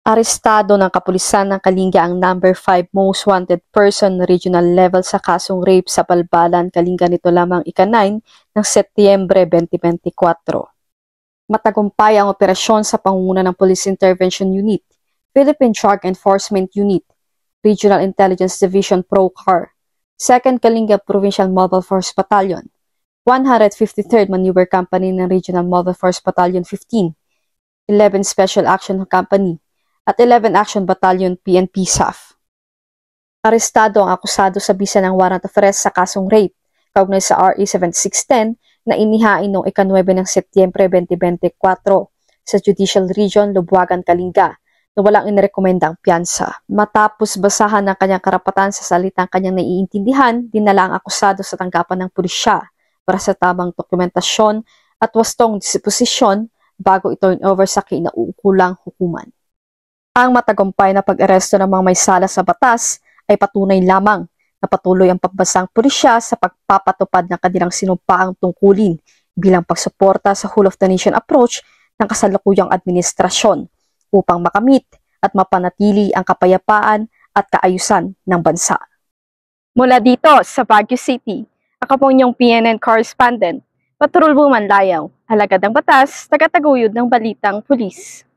Arestado ng kapulisan ng Kalinga ang number 5 most wanted person regional level sa kasong rape sa Balbalan, Kalinga nito lamang ika-9 ng Setyembre 2024. Matagumpay ang operasyon sa pangunguna ng Police Intervention Unit, Philippine Drug Enforcement Unit, Regional Intelligence Division PROCAR, 2nd Kalinga Provincial Mobile Force Battalion, 153rd Maneuver Company ng Regional Mobile Force Battalion 15, 11 Special Action Company, at 11 Action Battalion PNP SAF. Arestado ang akusado sa bisa ng warrant of arrest sa kasong rape, kaugnay sa RA 7610 na inihain noong ika-9 ng Setyembre 2024 sa Judicial Region, Lubuagan, Kalinga, na walang inirekomenda ang piyansa. Matapos basahan ng kanyang karapatan sa salitang kanyang naiintindihan, dinala ang akusado sa tanggapan ng pulisya para sa tamang dokumentasyon at wastong disposisyon bago ito over sa kinauukulang hukuman. Ang matagumpay na pag-aresto ng mga may sala sa batas ay patunay lamang na patuloy ang pagbasang pulisya sa pagpapatupad ng kanilang sinumpaang tungkulin bilang pagsuporta sa whole of the nation approach ng kasalukuyang administrasyon upang makamit at mapanatili ang kapayapaan at kaayusan ng bansa. Mula dito sa Baguio City, ako po inyong PNN correspondent, Patrol Woman Layaw, alagad ng batas, tagataguyod ng balitang pulis.